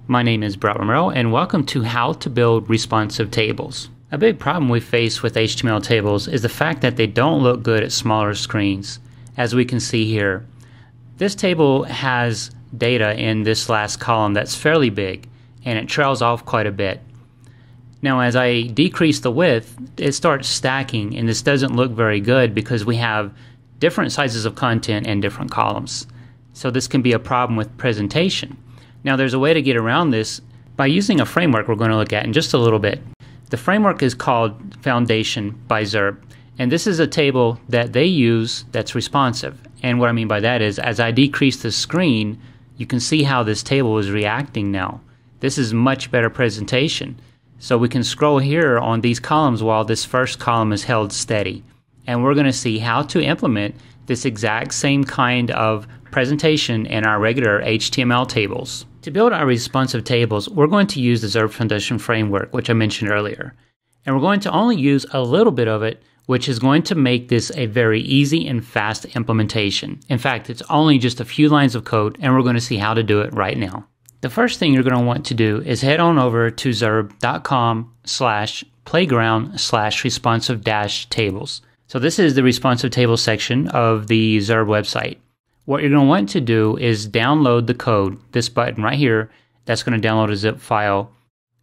My name is Brett Romero, and welcome to How to Build Responsive Tables. A big problem we face with HTML tables is the fact that they don't look good at smaller screens. As we can see here, this table has data in this last column that's fairly big, and it trails off quite a bit. Now as I decrease the width, it starts stacking, and this doesn't look very good because we have different sizes of content and different columns. So this can be a problem with presentation. Now there's a way to get around this by using a framework we're going to look at in just a little bit. The framework is called Foundation by Zurb, and this is a table that they use that's responsive. And what I mean by that is, as I decrease the screen, you can see how this table is reacting now. This is much better presentation. So we can scroll here on these columns while this first column is held steady. And we're going to see how to implement this exact same kind of presentation in our regular HTML tables. To build our responsive tables, we're going to use the Zurb Foundation framework, which I mentioned earlier. And we're going to only use a little bit of it, which is going to make this a very easy and fast implementation. In fact, it's only just a few lines of code, and we're going to see how to do it right now. The first thing you're going to want to do is head on over to zurb.com/playground/responsive-tables. So this is the responsive table section of the Zurb website. What you're going to want to do is download the code, this button right here, that's going to download a zip file,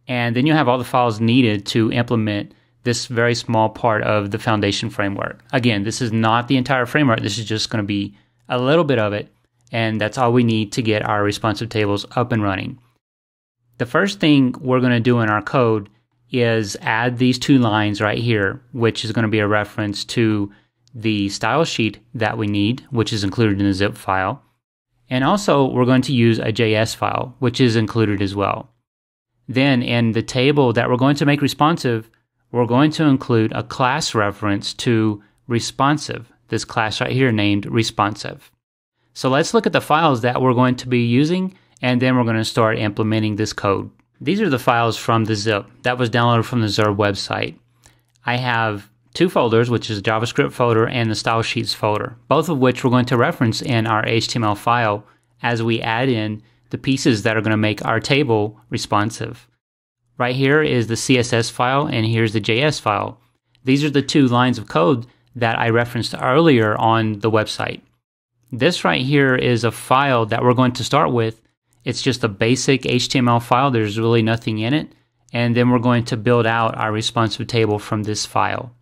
and then you'll have all the files needed to implement this very small part of the Foundation framework. Again, this is not the entire framework, this is just going to be a little bit of it, and that's all we need to get our responsive tables up and running. The first thing we're going to do in our code is add these two lines right here, which is going to be a reference to the style sheet that we need, which is included in the zip file. And also we're going to use a JS file, which is included as well. Then in the table that we're going to make responsive, we're going to include a class reference to responsive, this class right here named responsive. So let's look at the files that we're going to be using, and then we're going to start implementing this code. These are the files from the zip that was downloaded from the Zurb website. I have two folders, which is the JavaScript folder and the style sheets folder, both of which we're going to reference in our HTML file as we add in the pieces that are going to make our table responsive. Right here is the CSS file, and here's the JS file. These are the two lines of code that I referenced earlier on the website. This right here is a file that we're going to start with. It's just a basic HTML file. There's really nothing in it. And then we're going to build out our responsive table from this file.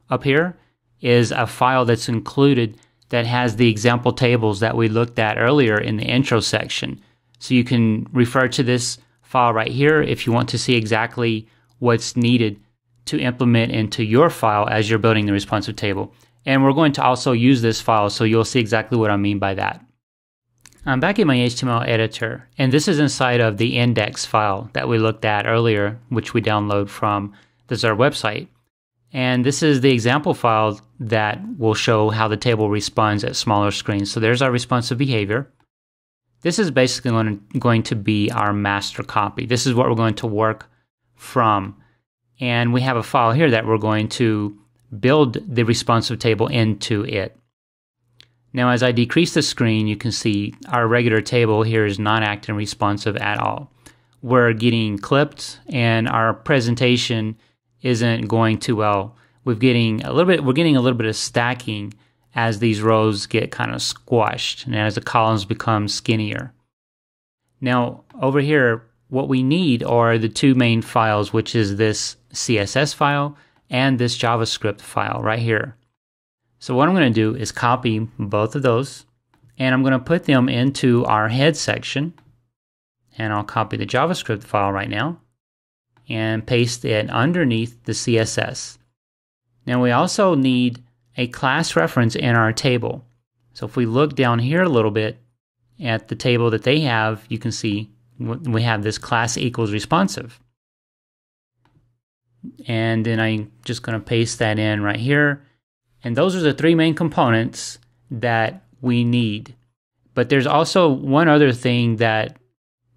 Up here is a file that's included that has the example tables that we looked at earlier in the intro section. So you can refer to this file right here if you want to see exactly what's needed to implement into your file as you're building the responsive table. And we're going to also use this file, so you'll see exactly what I mean by that. I'm back in my HTML editor, and this is inside of the index file that we looked at earlier, which we download from the Zurb website. And this is the example file that will show how the table responds at smaller screens. So there's our responsive behavior. This is basically going to be our master copy. This is what we're going to work from. And we have a file here that we're going to build the responsive table into it. Now as I decrease the screen, you can see our regular table here is not acting responsive at all. We're getting clipped, and our presentation isn't going too well. We're getting a little bit of stacking as these rows get kind of squashed and as the columns become skinnier. Now over here, what we need are the two main files, which is this CSS file and this JavaScript file right here. So what I'm going to do is copy both of those, and I'm going to put them into our head section, and I'll copy the JavaScript file right now and paste it underneath the CSS. Now we also need a class reference in our table. So if we look down here a little bit at the table that they have, you can see we have this class equals responsive. And then I'm just going to paste that in right here. And those are the three main components that we need. But there's also one other thing that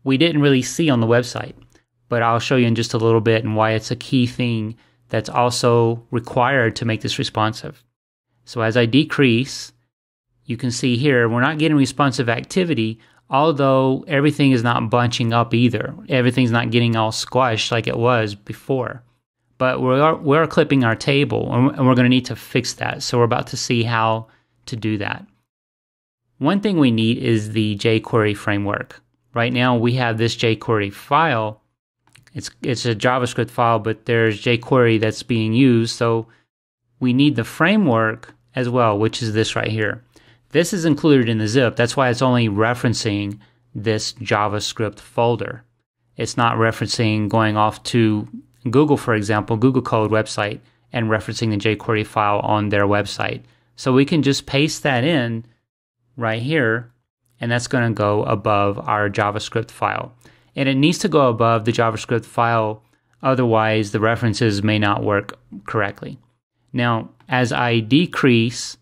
we didn't really see on the website, but I'll show you in just a little bit and why it's a key thing that's also required to make this responsive. So as I decrease, you can see here we're not getting responsive activity. although everything is not bunching up either. Everything's not getting all squashed like it was before. But we're clipping our table, and we're going to need to fix that. So we're about to see how to do that. One thing we need is the jQuery framework. Right now we have this jQuery file. It's a JavaScript file, but there's jQuery that's being used. So we need the framework as well, which is this right here. This is included in the zip. That's why it's only referencing this JavaScript folder. It's not referencing going off to Google, for example, Google Code website, and referencing the jQuery file on their website. So we can just paste that in right here, and that's going to go above our JavaScript file. And it needs to go above the JavaScript file, otherwise the references may not work correctly. Now, as I decrease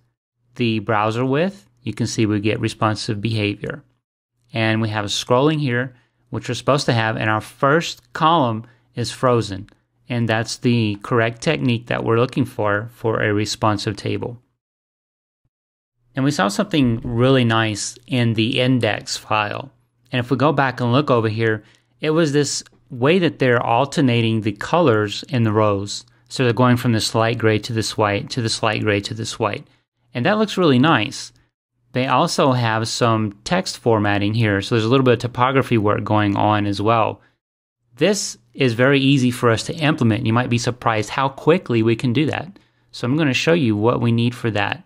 the browser width, you can see we get responsive behavior. And we have a scrolling here, which we're supposed to have, and our first column is frozen. And that's the correct technique that we're looking for a responsive table. And we saw something really nice in the index file. And if we go back and look over here, it was this way that they're alternating the colors in the rows. So they're going from this light gray to this white, to this light gray to this white. And that looks really nice. They also have some text formatting here. So there's a little bit of typography work going on as well. This is very easy for us to implement. You might be surprised how quickly we can do that. So I'm going to show you what we need for that.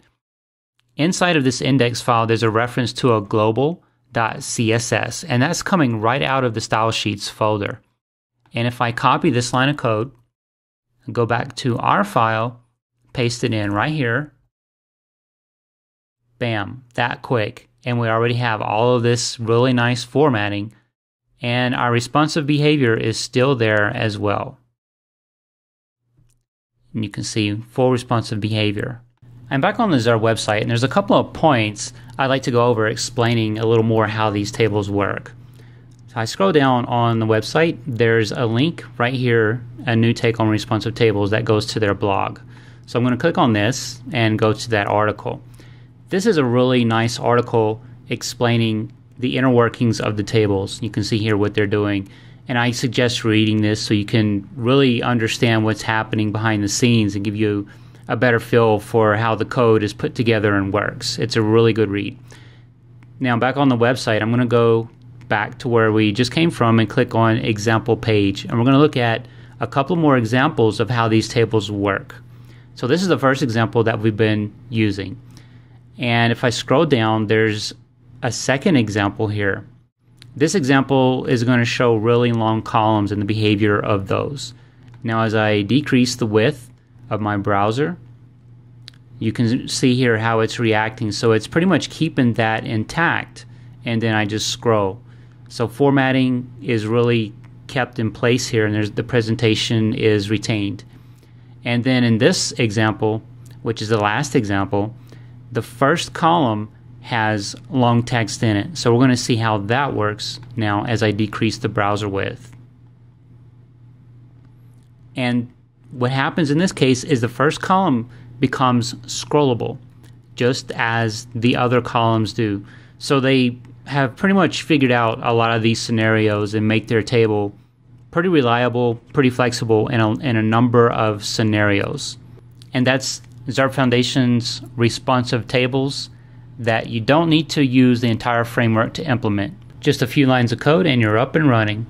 Inside of this index file, there's a reference to a global.css, and that's coming right out of the style sheets folder. And if I copy this line of code, go back to our file, paste it in right here, bam, that quick. And we already have all of this really nice formatting, and our responsive behavior is still there as well. And you can see full responsive behavior. I'm back on the Zurb website, and there's a couple of points I'd like to go over explaining a little more how these tables work. So I scroll down on the website, there's a link right here, a new take on responsive tables that goes to their blog. So I'm going to click on this and go to that article. This is a really nice article explaining the inner workings of the tables. You can see here what they're doing. And I suggest reading this so you can really understand what's happening behind the scenes and give you a better feel for how the code is put together and works. It's a really good read. Now back on the website, I'm going to go back to where we just came from and click on example page. And we're going to look at a couple more examples of how these tables work. So this is the first example that we've been using. And if I scroll down, there's a second example here. This example is going to show really long columns and the behavior of those. Now as I decrease the width of my browser, you can see here how it's reacting. So it's pretty much keeping that intact, and then I just scroll. So formatting is really kept in place here, and the presentation is retained. And then in this example, which is the last example, the first column has long text in it. So we're going to see how that works now as I decrease the browser width. And what happens in this case is the first column becomes scrollable, just as the other columns do. So they have pretty much figured out a lot of these scenarios and make their table pretty reliable, pretty flexible in a number of scenarios. And that's Zurb Foundation's responsive tables that you don't need to use the entire framework to implement. Just a few lines of code and you're up and running.